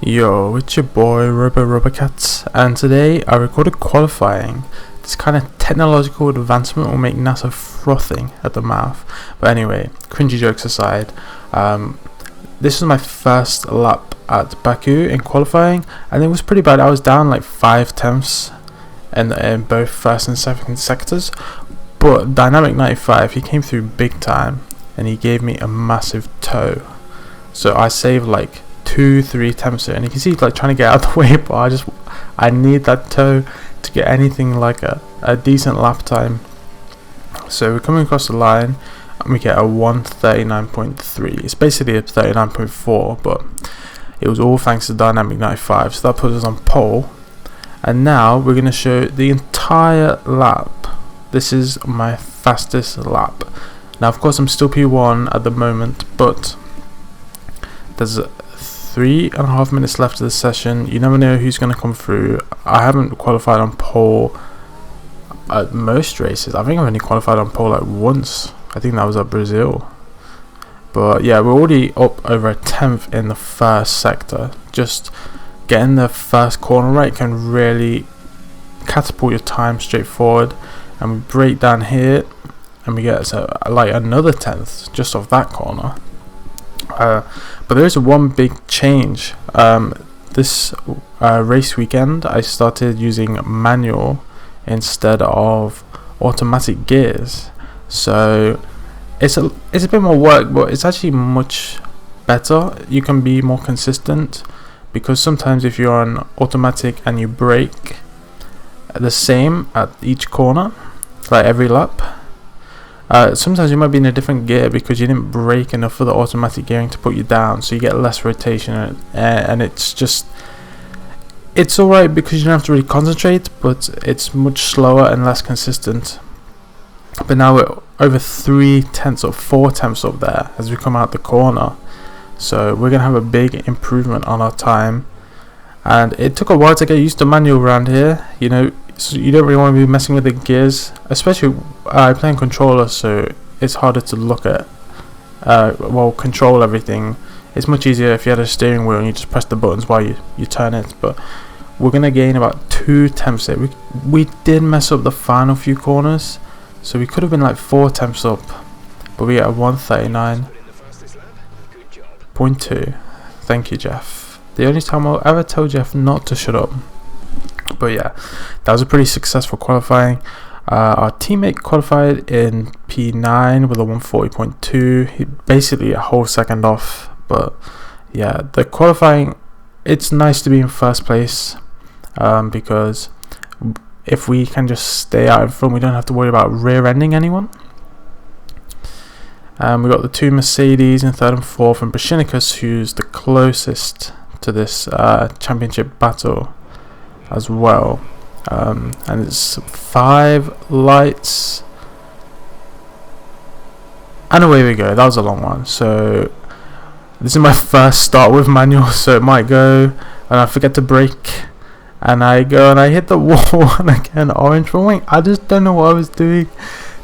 Yo, it's your boy RoboRubberCat, and today I recorded qualifying. This kind of technological advancement will make NASA frothing at the mouth. But anyway, cringy jokes aside, this was my first lap at Baku in qualifying, and it was pretty bad. I was down like 5/10 in both first and second sectors, but Dynamic 95, he came through big time, and he gave me a massive tow. So I saved like 2-3 attempts there, and you can see like trying to get out of the way, but I need that tow to get anything like a decent lap time. So we're coming across the line and we get a 1:39.3. It's basically a 39.4, but it was all thanks to Dynamic 95, so that puts us on pole. And now we're going to show the entire lap. This is my fastest lap. Now of course I'm still P1 at the moment, but there's 3.5 minutes left of the session. You never know who's going to come through. I haven't qualified on pole at most races. I think I've only qualified on pole like once. I think that was at Brazil. But yeah, we're already up over a 10th in the first sector. Just getting the first corner right can really catapult your time straight forward. And we break down here and we get like another 10th just off that corner. But there is one big change. This race weekend I started using manual instead of automatic gears, so it's a bit more work, but it's actually much better. You can be more consistent, because sometimes if you're on automatic and you brake the same at each corner, like every lap, sometimes you might be in a different gear because you didn't brake enough for the automatic gearing to put you down, so you get less rotation, and it's alright because you don't have to really concentrate, but it's much slower and less consistent. But now we're over 3/10 or 4/10 up there as we come out the corner, so we're gonna have a big improvement on our time. And it took a while to get used to manual around here, you know. So you don't really want to be messing with the gears, especially playing controller, so it's harder to look at control everything. It's much easier if you had a steering wheel and you just press the buttons while you turn it. But we're gonna gain about 2/10 there. We did mess up the final few corners, so we could have been like 4/10 up, but we get a 1:39.2. Thank you, Jeff. The only time I'll ever tell Jeff not to shut up. But yeah, that was a pretty successful qualifying. Our teammate qualified in P9 with a 1:40.2. He basically a whole second off. But yeah, the qualifying, it's nice to be in first place, because if we can just stay out in front, we don't have to worry about rear-ending anyone. We got the two Mercedes in third and fourth, and Brashinicus, who's the closest to this championship battle as well. And it's 5 lights, and away we go. That was a long one. So this is my first start with manual, so it might go and I forget to brake, and I go and I hit the wall and I get an orange for wing. I just don't know what I was doing.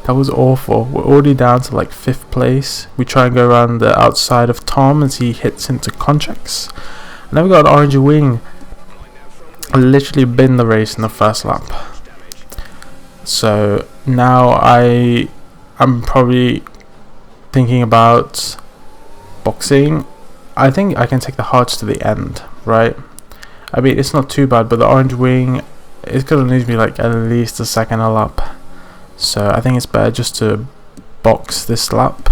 That was awful. We're already down to like 5th place. We try and go around the outside of Tom as he hits into contracts, and then we got an orange wing. I literally binned the race in the first lap. So now I'm probably thinking about boxing. I think I can take the hards to the end, right? I mean, it's not too bad, but the orange wing is gonna need me like at least a second a lap. So I think it's better just to box this lap.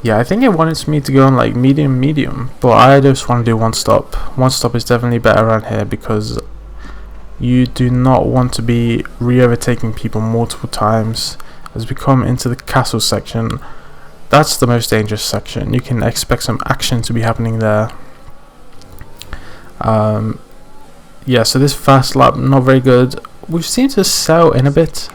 Yeah, I think it wants me to go on like medium, but I just want to do one stop. One stop is definitely better around here, because you do not want to be re-overtaking people multiple times. As we come into the castle section, that's the most dangerous section. You can expect some action to be happening there. Yeah, so this fast lap, not very good. We seem to settle in a bit.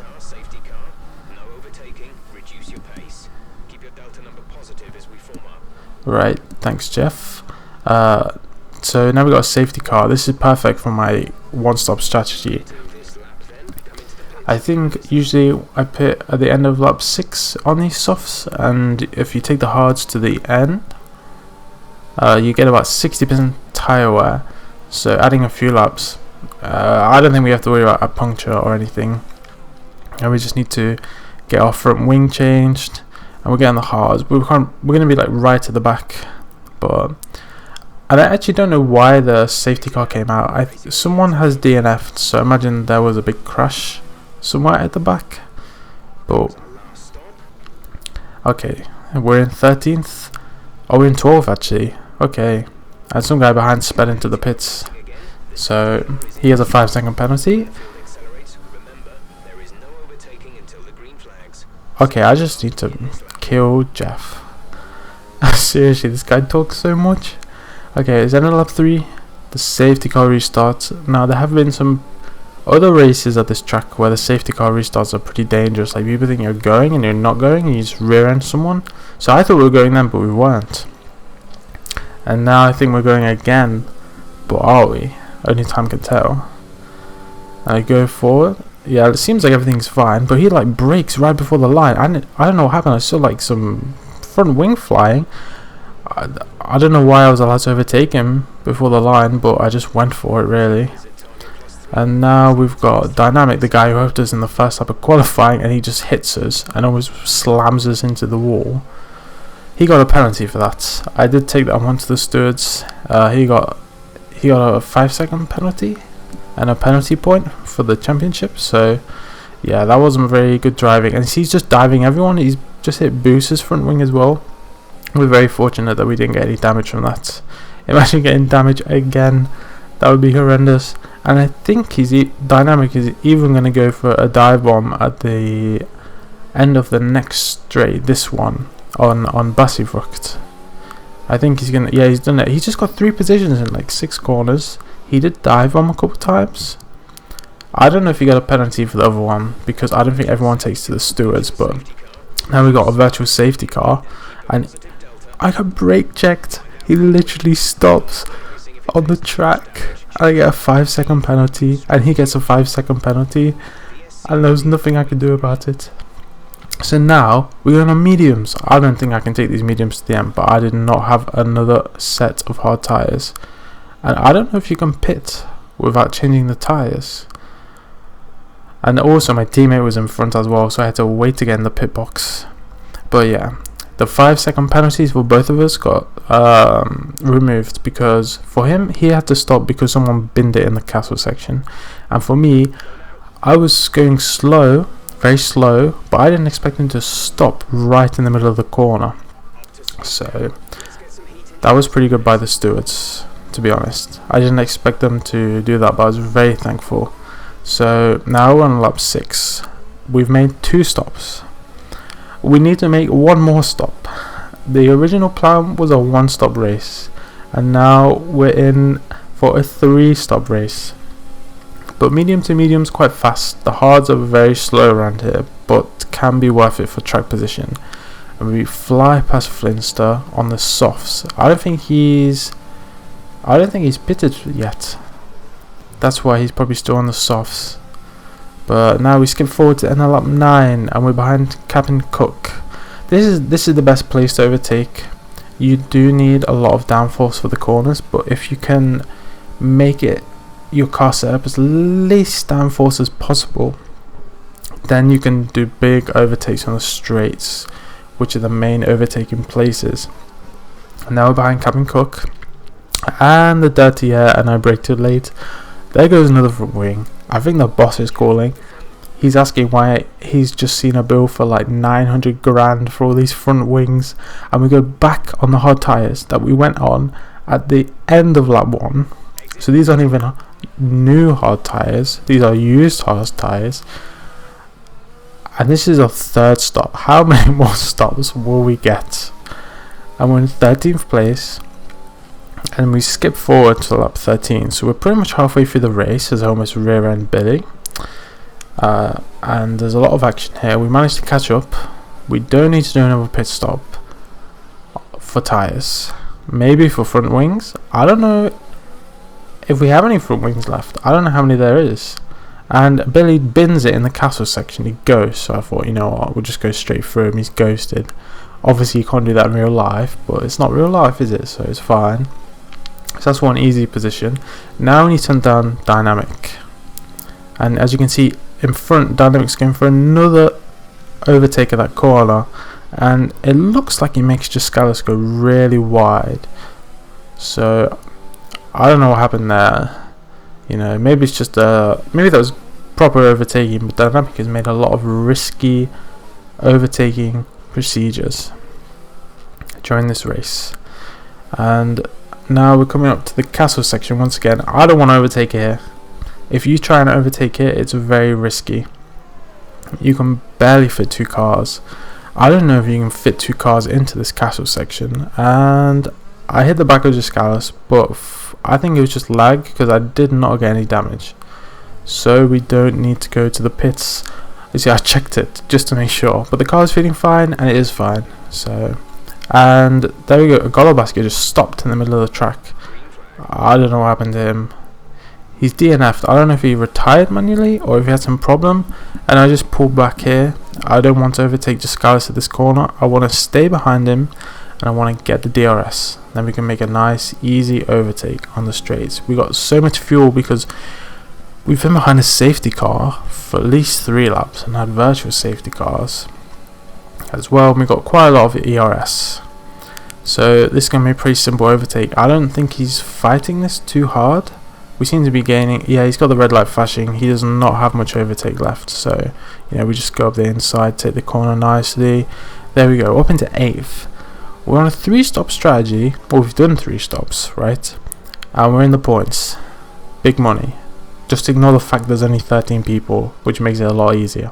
Right, thanks Jeff. So now we got a safety car. This is perfect for my one-stop strategy. I think usually I pit at the end of lap 6 on these softs, and if you take the hards to the end, you get about 60% tire wear. So adding a few laps, I don't think we have to worry about a puncture or anything. And we just need to get our front wing changed, and we're getting the hards. We're going to be like right at the back, but I actually don't know why the safety car came out. Someone has DNF'd, so I imagine there was a big crash somewhere at the back. But okay, we're in 13th. Oh, we're in 12th actually. Okay, and some guy behind sped into the pits, so he has a 5-second penalty. Okay, I just need to kill Jeff. Seriously, this guy talks so much. Okay, it's ended lap 3. The safety car restarts. Now, there have been some other races at this track where the safety car restarts are pretty dangerous. Like, people think you're going and you're not going, and you just rear end someone. So I thought we were going then, but we weren't. And now I think we're going again, but are we? Only time can tell. I go forward. Yeah, it seems like everything's fine, but he like brakes right before the line. I don't know what happened. I saw like some front wing flying. I don't know why I was allowed to overtake him before the line, but I just went for it really. And now we've got Dynamic, the guy who helped us in the first lap of qualifying, and he just hits us and almost slams us into the wall. He got a penalty for that. I did take that one to the stewards. He got a 5-second penalty and a penalty point for the championship. So yeah, that wasn't very good driving, and he's just diving everyone. He's just hit Booster's front wing as well. We're very fortunate that we didn't get any damage from that. Imagine getting damage again, that would be horrendous. And I think Dynamic is even going to go for a dive bomb at the end of the next straight, this one on Bassivrucht. I think he's gonna, yeah, he's done it. He's just got 3 positions in like 6 corners. He did dive bomb a couple times. I don't know if he got a penalty for the other one, because I don't think everyone takes to the stewards. But now we got a virtual safety car, and I got brake checked. He literally stops on the track. I get a 5-second penalty, and he gets a 5-second penalty, and there was nothing I could do about it. So now we're going on mediums. I don't think I can take these mediums to the end, but I did not have another set of hard tyres. And I don't know if you can pit without changing the tyres. And also my teammate was in front as well, so I had to wait to get in the pit box. But yeah, the 5-second penalties for both of us got removed, because for him, he had to stop because someone binned it in the castle section. And for me, I was going slow, very slow, but I didn't expect him to stop right in the middle of the corner. So that was pretty good by the stewards, to be honest. I didn't expect them to do that, but I was very thankful. So now we're on lap 6. We've made 2 stops. We need to make 1 more stop. The original plan was a 1-stop race, and now we're in for a 3-stop race. But medium to medium's quite fast. The hards are very slow around here, but can be worth it for track position. And we fly past Flinster on the softs. I don't think he's pitted yet. That's why he's probably still on the softs. But now we skip forward to end of lap 9, and we're behind Captain Cook. This is the best place to overtake. You do need a lot of downforce for the corners, but if you can make it your car setup as least downforce as possible, then you can do big overtakes on the straights, which are the main overtaking places. And now we're behind Captain Cook and the dirty air, and I brake too late. There goes another front wing. I think the boss is calling. He's asking why he's just seen a bill for like 900 grand for all these front wings, and we go back on the hard tyres that we went on at the end of lap 1. So these aren't even new hard tyres, these are used hard tyres, and this is our 3rd stop. How many more stops will we get? And we're in 13th place, and we skip forward to lap 13, so we're pretty much halfway through the race as I almost rear end Billy. And there's a lot of action here. We managed to catch up. We don't need to do another pit stop for tyres, maybe for front wings. I don't know if we have any front wings left. I don't know how many there is. And Billy bins it in the castle section. He ghosts, so I thought, you know what, we'll just go straight through him. He's ghosted. Obviously you can't do that in real life, but it's not real life, is it? So it's fine. So that's one easy position. Now we need to turn down dynamic, and as you can see in front, dynamic's going for another overtake of that corner, and it looks like he makes Giscalus go really wide. So I don't know what happened there. You know, maybe it's just maybe that was proper overtaking, but dynamic has made a lot of risky overtaking procedures during this race. And now we're coming up to the castle section once again. I don't want to overtake here. If you try and overtake it, it's very risky. You can barely fit 2 cars. I don't know if you can fit 2 cars into this castle section, and I hit the back of Giscalus, but I think it was just lag because I did not get any damage. So we don't need to go to the pits. You see, I checked it just to make sure, but the car is feeling fine, and it is fine. So, and there we go. A Golobasket just stopped in the middle of the track. I don't know what happened to him. He's DNF'd. I don't know if he retired manually or if he had some problem, and I just pulled back here. I don't want to overtake Giscalus at this corner. I want to stay behind him, and I want to get the DRS. Then we can make a nice easy overtake on the straights. We got so much fuel because we've been behind a safety car for at least 3 laps and had virtual safety cars as well. We got quite a lot of ERS, so this is going to be a pretty simple overtake. I don't think he's fighting this too hard. We seem to be gaining. Yeah, he's got the red light flashing. He does not have much overtake left, so you know, we just go up the inside, take the corner nicely. There we go, up into 8th. We're on a 3-stop strategy. Well, we've done 3 stops, right? And we're in the points. Big money. Just ignore the fact there's only 13 people, which makes it a lot easier.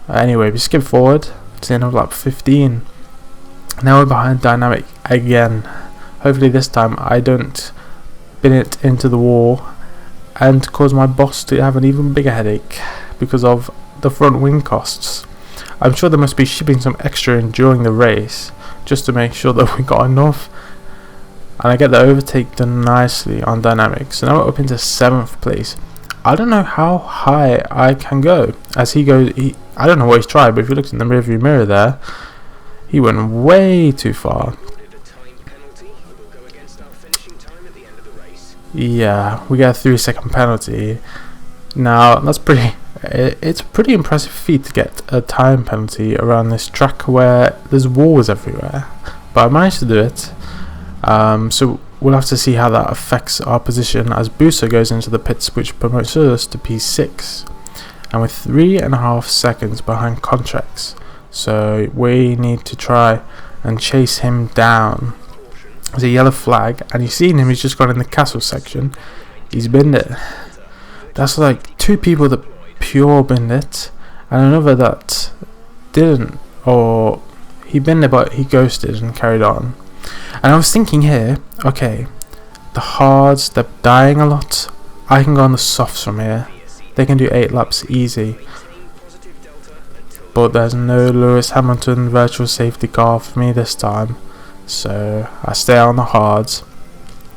Anyway, we skip forward to the end of lap 15. Now we're behind dynamic again. Hopefully this time I don't bin it into the wall and cause my boss to have an even bigger headache because of the front wing costs. I'm sure they must be shipping some extra in during the race just to make sure that we got enough. And I get the overtake done nicely on dynamic. So now we're up into 7th place. I don't know how high I can go as he goes. I don't know what he's tried, but if you looked in the rearview mirror there, he went way too far. Yeah, we get a 3-second penalty. Now that's it's a pretty impressive feat to get a time penalty around this track where there's walls everywhere, but I managed to do it. So we'll have to see how that affects our position as Busa goes into the pits, which promotes us to P6, and we're 3.5 seconds behind Contracts. So we need to try and chase him down. There's a yellow flag, and you've seen him. He's just gone in the castle section. He's binned it. That's like 2 people that pure binned it, and another that didn't, or he binned it but he ghosted and carried on. And I was thinking here, okay, the hards, they're dying a lot. I can go on the softs from here. They can do 8 laps easy. But there's no Lewis Hamilton virtual safety car for me this time. So I stay on the hards.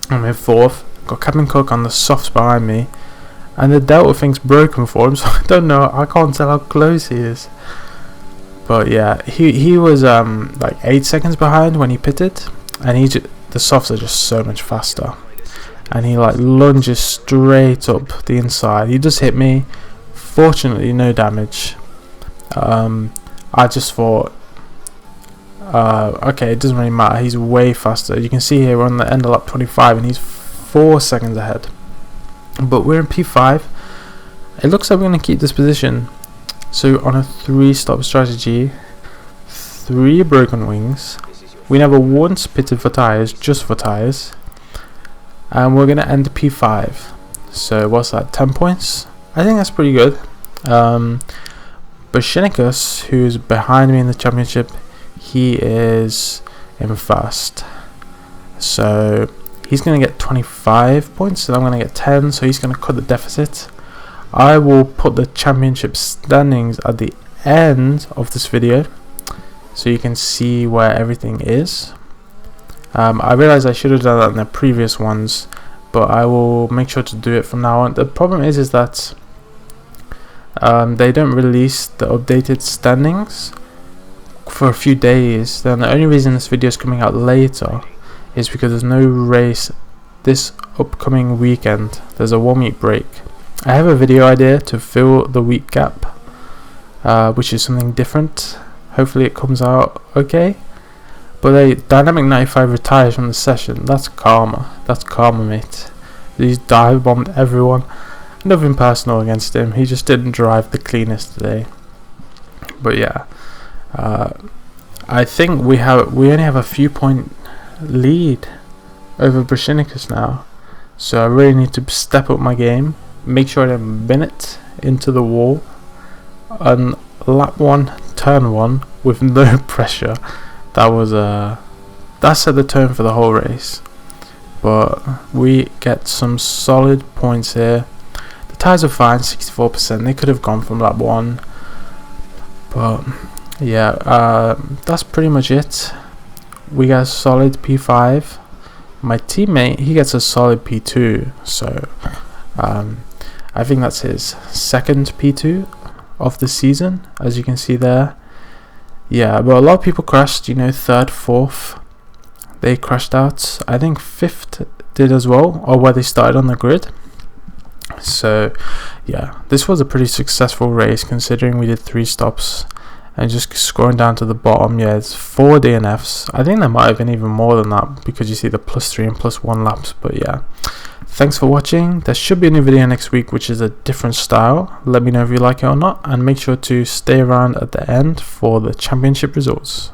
I'm in 4th. Got Captain Cook on the softs behind me. And the Delta thing's broken for him, so I don't know. I can't tell how close he is. But yeah, he was like 8 seconds behind when he pitted. And the softs are just so much faster. And he like lunges straight up the inside. He just hit me. Fortunately, no damage. I just thought, okay, it doesn't really matter. He's way faster. You can see here we're on the end of lap 25 and he's 4 seconds ahead. But we're in P5. It looks like we're going to keep this position. So on a 3-stop strategy, 3 broken wings. We never once pitted for tyres, just for tyres. And we're going to end P5. So what's that, 10 points? I think that's pretty good. Bashinikus, who's behind me in the championship, he is in first. So he's going to get 25 points and I'm going to get 10, so he's going to cut the deficit. I will put the championship standings at the end of this video so you can see where everything is. I realize I should have done that in the previous ones, but I will make sure to do it from now on. The problem is that they don't release the updated standings for a few days, then the only reason this video is coming out later is because there's no race this upcoming weekend. There's a 1 week break. I have a video idea to fill the week gap, which is something different. Hopefully it comes out okay. But Dynamic 95 retires from the session. That's karma. That's karma, mate. He's dive bombed everyone. Nothing personal against him. He just didn't drive the cleanest today. But yeah, I think we only have a few point lead over Brashenicus now. So I really need to step up my game. Make sure I don't bin it into the wall on lap 1, turn 1 with no pressure. That set the tone for the whole race. But we get some solid points here. The tyres are fine, 64%. They could have gone from lap 1. But yeah, that's pretty much it. We got a solid P5. My teammate, he gets a solid P2. So I think that's his second P2 of the season, as you can see there. Yeah, but a lot of people crashed, you know, 3rd, 4th, they crashed out. I think 5th did as well, or where they started on the grid. So yeah, this was a pretty successful race considering we did 3 stops. And just scrolling down to the bottom, yeah, it's 4 DNFs. I think there might have been even more than that because you see the +3 and +1 laps. But yeah, thanks for watching. There should be a new video next week which is a different style. Let me know if you like it or not, and make sure to stay around at the end for the championship results.